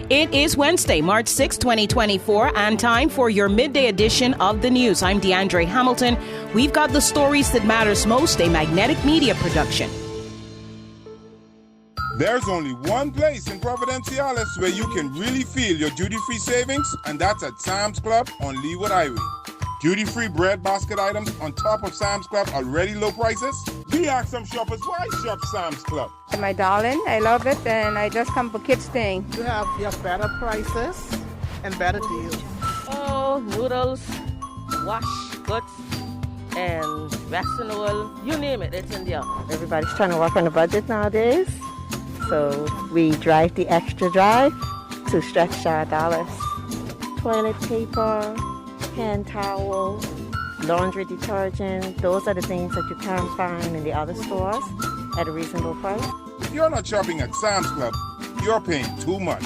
It is Wednesday, March 6, 2024, and time for your midday edition of the news. I'm Deandrea Hamilton. We've got the stories that matters most, a Magnetic Media production. There's only one place in Providenciales where you can really feel your duty-free savings, and that's at Sam's Club on Leeward Highway. Duty-free bread basket items on top of Sam's Club already low prices? We ask some shoppers why shop Sam's Club. My darling, I love it, and I just come for kids thing. You have your better prices and better deals. Oh, noodles, wash, goods, and vaccine oil, you name it, it's in there. Everybody's trying to work on a budget nowadays, so we drive the extra drive to stretch our dollars. Toilet paper, hand towel, laundry detergent, those are the things that you can't find in the other stores at a reasonable price. If you're not shopping at Sam's Club, you're paying too much.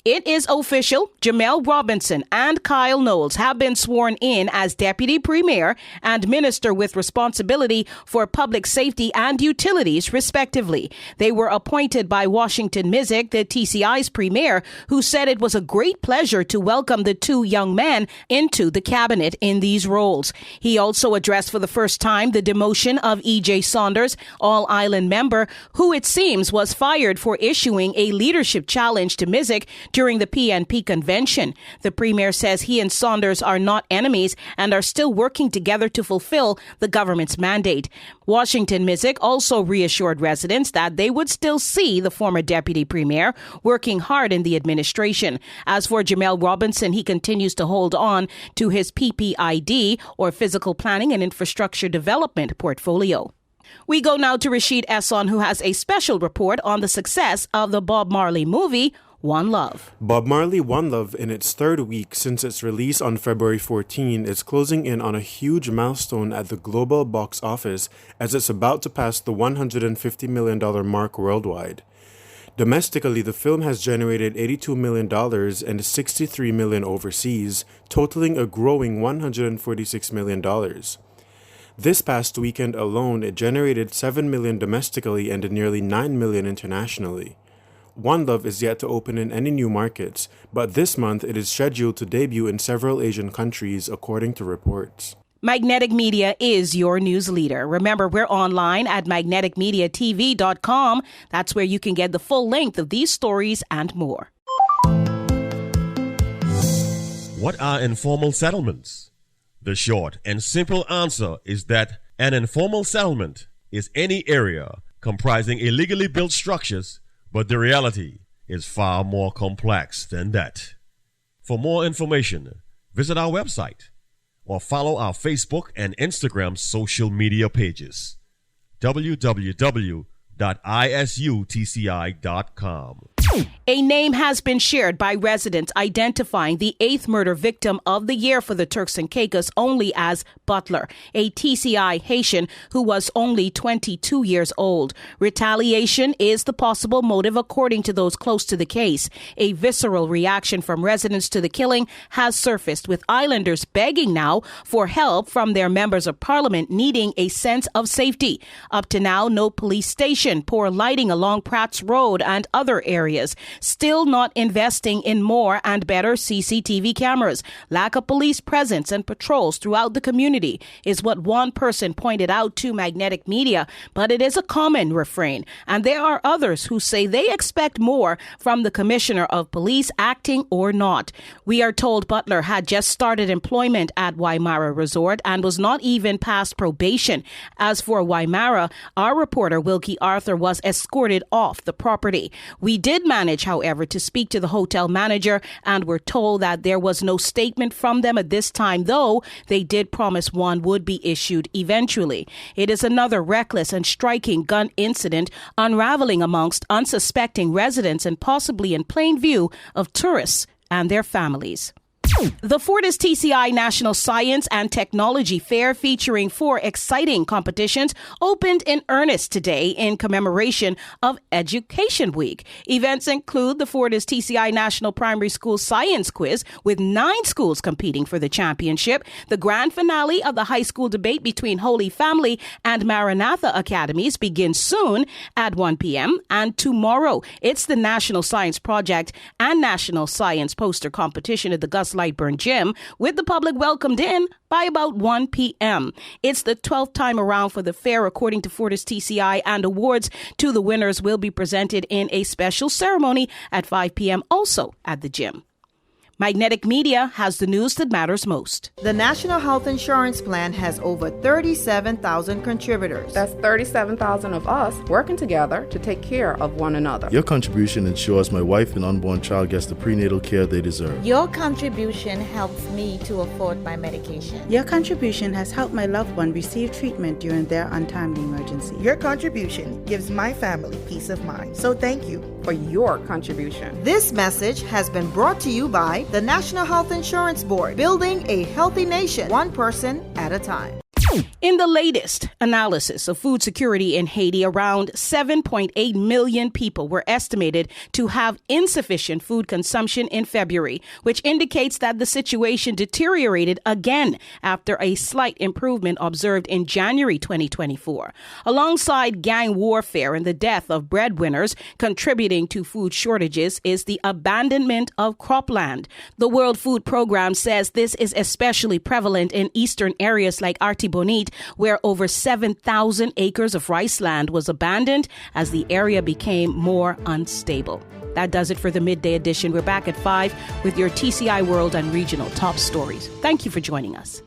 It is official. Jamel Robinson and Kyle Knowles have been sworn in as Deputy Premier and Minister with responsibility for public safety and utilities, respectively. They were appointed by Washington Mizik, the TCI's premier, who said it was a great pleasure to welcome the two young men into the cabinet in these roles. He also addressed for the first time the demotion of E.J. Saunders, All-Island member, who it seems was fired for issuing a leadership challenge to Mizik during the PNP convention. The premier says he and Saunders are not enemies and are still working together to fulfill the government's mandate. Washington Mizik also reassured residents that they would still see the former deputy premier working hard in the administration. As for Jamel Robinson, he continues to hold on to his PPID, or Physical Planning and Infrastructure Development portfolio. We go now to Rashaed Esson, who has a special report on the success of the Bob Marley movie, One Love. Bob Marley One Love, in its third week since its release on February 14, is closing in on a huge milestone at the global box office as it's about to pass the $150 million mark worldwide. Domestically, the film has generated $82 million and $63 million overseas, totaling a growing $146 million. This past weekend alone, it generated $7 million domestically and nearly $9 million internationally. One Love is yet to open in any new markets, but this month it is scheduled to debut in several Asian countries, according to reports. Magnetic Media is your news leader. Remember, we're online at magneticmediatv.com. That's where you can get the full length of these stories and more. What are informal settlements? The short and simple answer is that an informal settlement is any area comprising illegally built structures, but the reality is far more complex than that. For more information, visit our website or follow our Facebook and Instagram social media pages. www.isutci.com. A name has been shared by residents identifying the 8th murder victim of the year for the Turks and Caicos only as Butler, a TCI Haitian who was only 22 years old. Retaliation is the possible motive according to those close to the case. A visceral reaction from residents to the killing has surfaced, with islanders begging now for help from their members of parliament needing a sense of safety. Up to now, no police station, poor lighting along Pratt's Road and other areas. Still not investing in more and better CCTV cameras. Lack of police presence and patrols throughout the community is what one person pointed out to Magnetic Media, but it is a common refrain. And there are others who say they expect more from the Commissioner of Police, acting or not. We are told Butler had just started employment at Waimara Resort and was not even past probation. As for Waimara, our reporter Wilkie Arthur was escorted off the property. We did manage, however, to speak to the hotel manager and were told that there was no statement from them at this time, though they did promise one would be issued eventually. It is another reckless and striking gun incident unraveling amongst unsuspecting residents and possibly in plain view of tourists and their families. The Fortis TCI National Science and Technology Fair, featuring 4 exciting competitions, opened in earnest today in commemoration of Education Week. Events include the Fortis TCI National Primary School Science Quiz, with 9 schools competing for the championship, the grand finale of the high school debate between Holy Family and Maranatha Academies begins soon at 1 p.m. and tomorrow it's the National Science Project and National Science Poster Competition at the Gus Lightburn Gym, with the public welcomed in by about 1 p.m. It's the 12th time around for the fair, according to Fortis TCI, and awards to the winners will be presented in a special ceremony at 5 p.m. also at the gym. Magnetic Media has the news that matters most. The National Health Insurance Plan has over 37,000 contributors. That's 37,000 of us working together to take care of one another. Your contribution ensures my wife and unborn child gets the prenatal care they deserve. Your contribution helps me to afford my medication. Your contribution has helped my loved one receive treatment during their untimely emergency. Your contribution gives my family peace of mind. So thank you for your contribution. This message has been brought to you by the National Health Insurance Board, building a healthy nation, one person at a time. In the latest analysis of food security in Haiti, around 7.8 million people were estimated to have insufficient food consumption in February, which indicates that the situation deteriorated again after a slight improvement observed in January 2024. Alongside gang warfare and the death of breadwinners, contributing to food shortages is the abandonment of cropland. The World Food Program says this is especially prevalent in eastern areas like Artibonite, where over 7,000 acres of rice land was abandoned as the area became more unstable. That does it for the Midday Edition. We're back at 5 with your TCI World and Regional top stories. Thank you for joining us.